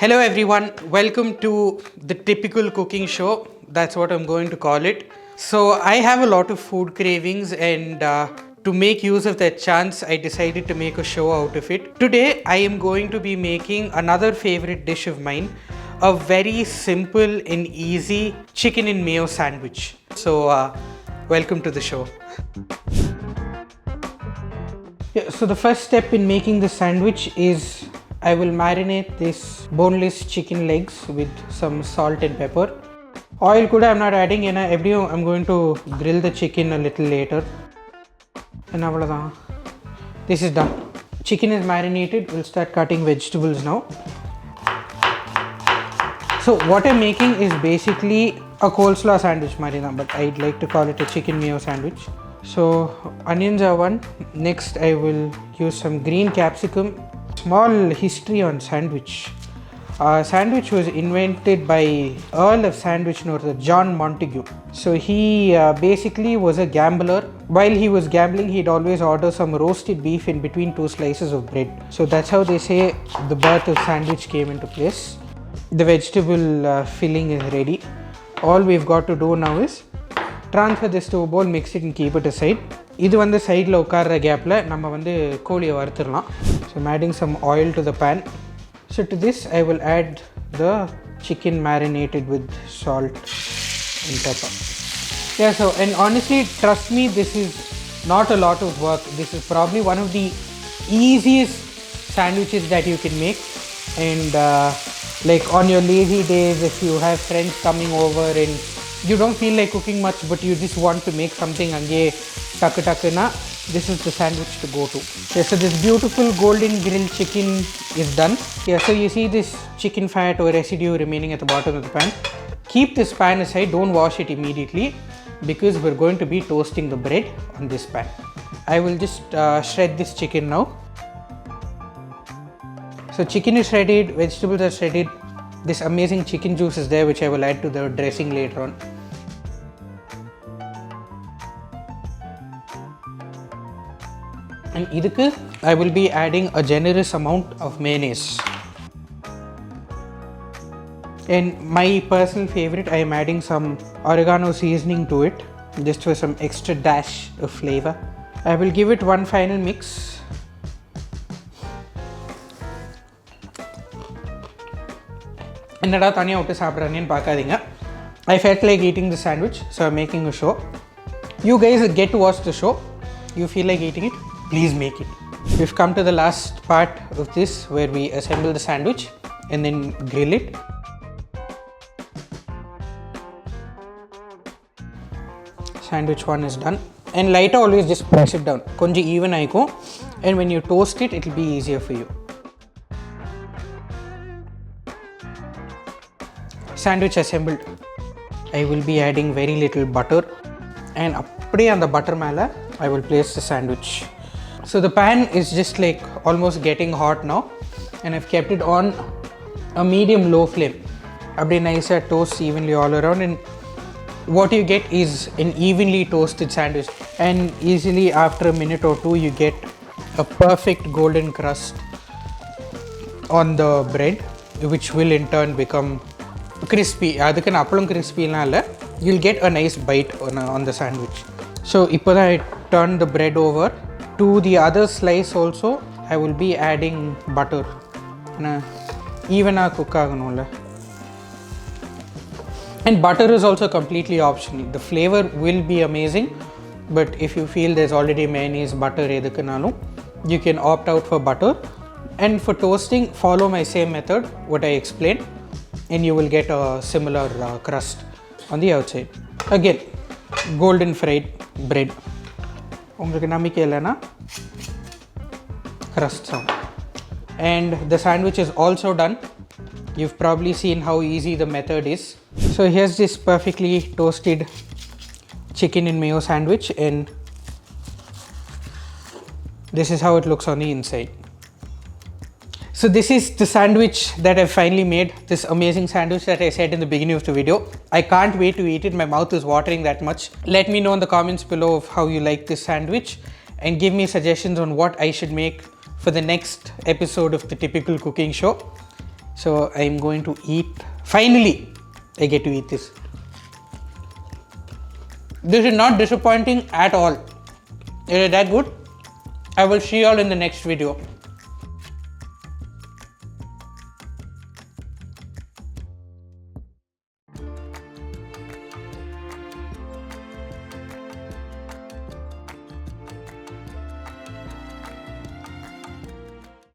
Hello everyone, welcome to the typical cooking show. That's what I'm going to call it. So I have a lot of food cravings and to make use of that chance, I decided to make a show out of it. Today I am going to be making another favorite dish of mine, a very simple and easy chicken and mayo sandwich. So welcome to the show. Yeah, so the first step in making the sandwich is I will marinate this boneless chicken legs with some salt and pepper. Oil kuda I'm not adding, and I'm going to grill the chicken a little later. And this is done. Chicken is marinated. We'll start cutting vegetables now. So what I'm making is basically a coleslaw sandwich, Marina, but I'd like to call it a chicken mayo sandwich. So onions are one. Next I will use some green capsicum. Small history on sandwich. Sandwich was invented by Earl of Sandwich North, John Montague. So he basically was a gambler. While he was gambling, he'd always order some roasted beef in between two slices of bread. So that's how they say the birth of sandwich came into place. The vegetable filling is ready. All we've got to do now is transfer this to a bowl, mix it and keep it aside. இது வந்து சைடில் உட்கார்ற கேப்பில் நம்ம வந்து கோழியை வறுத்துடலாம். So I'm adding some oil to the pan. So to this I will add the chicken marinated with salt and pepper. Yeah, so and honestly trust me, this is not a lot of work. This is probably one of the easiest sandwiches that you can make. And like on your lazy days, if you have friends coming over and you don't feel like cooking much but you just want to make something ange takku na, this is the sandwich to go to. Okay, so this beautiful golden grilled chicken is done. Yeah, so you see this chicken fat or residue remaining at the bottom of the pan. Keep this pan aside, don't wash it immediately because we're going to be toasting the bread on this pan. I will just shred this chicken now. So chicken is shredded, vegetables are shredded. This amazing chicken juice is there which I will add to the dressing later on. And idukku I will be adding a generous amount of mayonnaise. And my personal favorite, I am adding some oregano seasoning to it just for some extra dash of flavor. I will give it one final mix. என்னடா தனியாக விட்டு சாப்பிட்றானேன்னு பார்க்காதீங்க. I felt like eating the sandwich, so I'm making a show. You guys get to watch the show. You feel like eating it, please make it. We've come to the last part of this where we assemble the sandwich and then grill it. Sandwich one is done. And lighter, always just press it down. Konji even aiko, and when you toast it, it'll be easier for you. Sandwich assembled. I will be adding very little butter, and அப்படியே அந்த butter மேலே I will place the sandwich. So the pan is just like almost getting hot now, and I've kept it on a medium low flame. அப்படியே nice toast evenly all around, and what you get is an evenly toasted sandwich, and easily after a minute or two you get a perfect golden crust on the bread, which will in turn become crispy. அதுக்கு நான் அப்பளம் crispy-லாம் இல்லை, you'll get a nice bite on the sandwich. So இப்போ தான் I turn the bread over. To the other slice also I will be adding butter. ஈவனாக cook ஆகணும்ல. And butter is also completely optional. The flavor will be amazing, but if you feel there's already mayonnaise, butter எதுக்குனாலும் you can opt out for butter. And for toasting, follow my same method what I explained, and you will get a similar crust on the outside. Again, golden fried bread. உங்களுக்கு நம்பிக்கை இல்லைன்னா crust sound. And the sandwich is also done. You've probably seen how easy the method is. So here's this perfectly toasted chicken and mayo sandwich, and this is how it looks on the inside. So this is the sandwich that I finally made, this amazing sandwich that I said in the beginning of the video. I can't wait to eat it, my mouth is watering that much. Let me know in the comments below of how you like this sandwich, and give me suggestions on what I should make for the next episode of the Typical Cooking Show. So I'm going to eat. Finally, I get to eat this. This is not disappointing at all. It is that good. I will see you all in the next video.